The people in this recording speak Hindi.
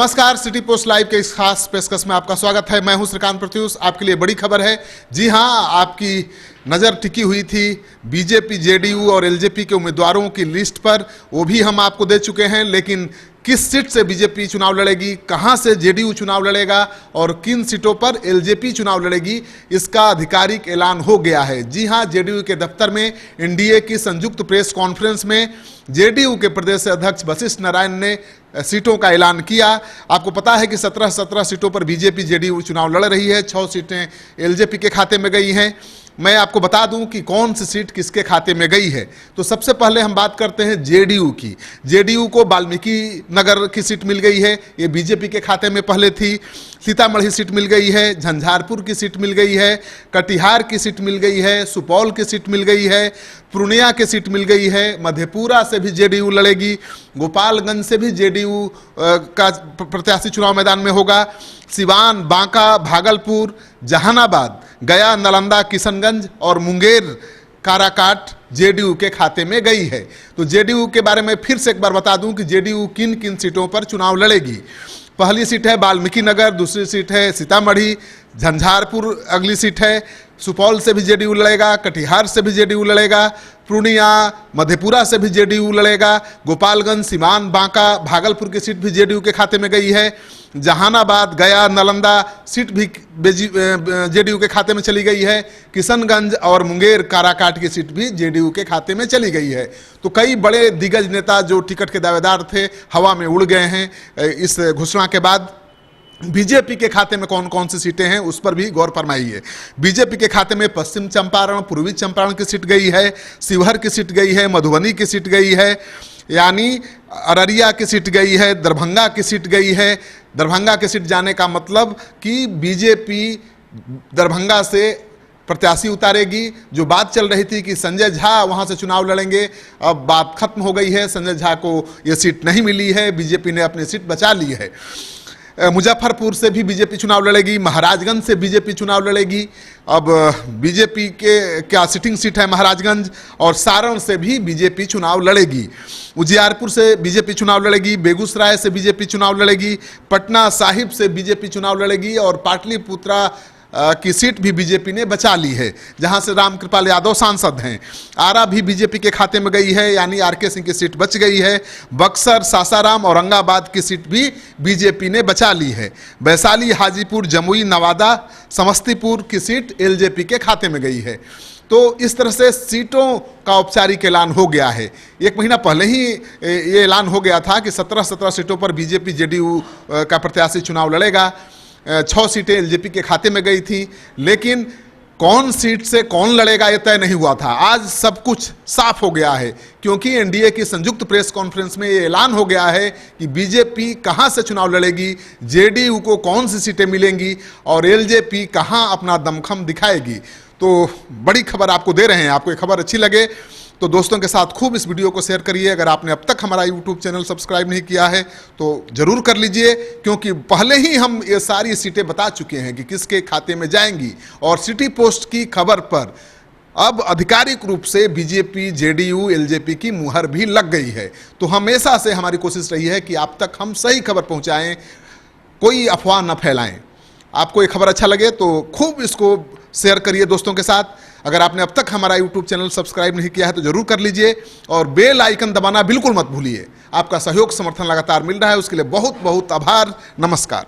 नमस्कार, सिटी पोस्ट लाइव के इस खास पेशकश में आपका स्वागत है। मैं हूं श्रीकांत प्रत्युष। आपके लिए बड़ी खबर है। जी हां, आपकी नज़र टिकी हुई थी बीजेपी, जेडीयू और एलजेपी के उम्मीदवारों की लिस्ट पर, वो भी हम आपको दे चुके हैं। लेकिन किस सीट से बीजेपी चुनाव लड़ेगी, कहां से जेडीयू चुनाव लड़ेगा और किन सीटों पर एलजेपी चुनाव लड़ेगी, इसका आधिकारिक ऐलान हो गया है। जी हां, जेडीयू के दफ्तर में एनडीए की संयुक्त प्रेस कॉन्फ्रेंस में जेडीयू के प्रदेश अध्यक्ष वशिष्ठ नारायण ने सीटों का ऐलान किया। आपको पता है कि 17 सीटों पर बीजेपी जेडीयू चुनाव लड़ रही है। 6 सीटें एलजेपी के खाते में गई हैं। मैं आपको बता दूं कि कौन सी सीट किसके खाते में गई है। तो सबसे पहले हम बात करते हैं जेडीयू की। जेडीयू को वाल्मीकि नगर की सीट मिल गई है, ये बीजेपी के खाते में पहले थी। सीतामढ़ी सीट मिल गई है, झंझारपुर की सीट मिल गई है, कटिहार की सीट मिल गई है, सुपौल की सीट मिल गई है, पूर्णिया की सीट मिल गई है, मधेपुरा से भी जेडीयू लड़ेगी, गोपालगंज से भी जेडीयू का प्रत्याशी चुनाव मैदान में होगा, सिवान, बांका, भागलपुर, जहानाबाद, गया, नालंदा, किशनगंज और मुंगेर, काराकाट जेडीयू के खाते में गई है। तो जेडीयू के बारे में फिर से एक बार बता दूं कि जेडीयू किन किन सीटों पर चुनाव लड़ेगी। पहली सीट है वाल्मीकि नगर, दूसरी सीट है सीतामढ़ी, झंझारपुर अगली सीट है, सुपौल से भी जेडीयू लड़ेगा, कटिहार से भी जेडीयू लड़ेगा, पूर्णिया, मधेपुरा से भी जेडीयू लड़ेगा, गोपालगंज, सीवान, बांका, भागलपुर की सीट भी जेडीयू के खाते में गई है, जहानाबाद, गया, नालंदा सीट भी जेडीयू के खाते में चली गई है, किशनगंज और मुंगेर, काराकाट की सीट भी जेडीयू के खाते में चली गई है। तो कई बड़े दिग्गज नेता जो टिकट के दावेदार थे हवा में उड़ गए हैं इस घोषणा के बाद। बीजेपी के खाते में कौन कौन सी सीटें हैं उस पर भी गौर फरमाइए। बीजेपी के खाते में पश्चिम चंपारण, पूर्वी चंपारण की सीट गई है, शिवहर की सीट गई है, मधुबनी की सीट गई है, यानी अररिया की सीट गई है, दरभंगा की सीट गई है। दरभंगा की सीट जाने का मतलब कि बीजेपी दरभंगा से प्रत्याशी उतारेगी। जो बात चल रही थी कि संजय झा वहां से चुनाव लड़ेंगे, अब बात खत्म हो गई है। संजय झा को यह सीट नहीं मिली है, बीजेपी ने अपनी सीट बचा ली है। मुजफ्फरपुर से भी बीजेपी चुनाव लड़ेगी, महाराजगंज से बीजेपी चुनाव लड़ेगी। अब बीजेपी के क्या सिटिंग सीट है महाराजगंज, और सारण से भी बीजेपी चुनाव लड़ेगी। उजियारपुर से बीजेपी चुनाव लड़ेगी, बेगूसराय से बीजेपी चुनाव लड़ेगी, पटना साहिब से बीजेपी चुनाव लड़ेगी और पाटलिपुत्रा की सीट भी बीजेपी ने बचा ली है, जहां से रामकृपाल यादव सांसद हैं। आरा भी बीजेपी के खाते में गई है, यानी आरके सिंह की सीट बच गई है। बक्सर, सासाराम, औरंगाबाद की सीट भी बीजेपी ने बचा ली है। वैशाली, हाजीपुर, जमुई, नवादा, समस्तीपुर की सीट एलजेपी के खाते में गई है। तो इस तरह से सीटों का औपचारिक ऐलान हो गया है। एक महीना पहले ही ये ऐलान हो गया था कि 17 सीटों पर बीजेपी जेडीयू का प्रत्याशी चुनाव लड़ेगा। 6 सीटें एलजेपी के खाते में गई थी, लेकिन कौन सीट से कौन लड़ेगा यह तय नहीं हुआ था। आज सब कुछ साफ हो गया है, क्योंकि एनडीए की संयुक्त प्रेस कॉन्फ्रेंस में ये ऐलान हो गया है कि बीजेपी कहां से चुनाव लड़ेगी, जेडीयू को कौन सी सीटें मिलेंगी और एलजेपी कहां अपना दमखम दिखाएगी। तो बड़ी खबर आपको दे रहे हैं। आपको ये खबर अच्छी लगे तो दोस्तों के साथ खूब इस वीडियो को शेयर करिए। अगर आपने अब तक हमारा यूट्यूब चैनल सब्सक्राइब नहीं किया है तो जरूर कर लीजिए, क्योंकि पहले ही हम ये सारी सीटें बता चुके हैं कि किसके खाते में जाएंगी। और सिटी पोस्ट की खबर पर अब आधिकारिक रूप से बीजेपी, जेडीयू, एलजेपी की मुहर भी लग गई है। तो हमेशा से हमारी कोशिश रही है कि आप तक हम सही खबर पहुँचाएँ, कोई अफवाह न फैलाएँ। आपको ये खबर अच्छा लगे तो खूब इसको शेयर करिए दोस्तों के साथ। अगर आपने अब तक हमारा यूट्यूब चैनल सब्सक्राइब नहीं किया है तो जरूर कर लीजिए और बेल आइकन दबाना बिल्कुल मत भूलिए। आपका सहयोग समर्थन लगातार मिल रहा है, उसके लिए बहुत बहुत आभार। नमस्कार।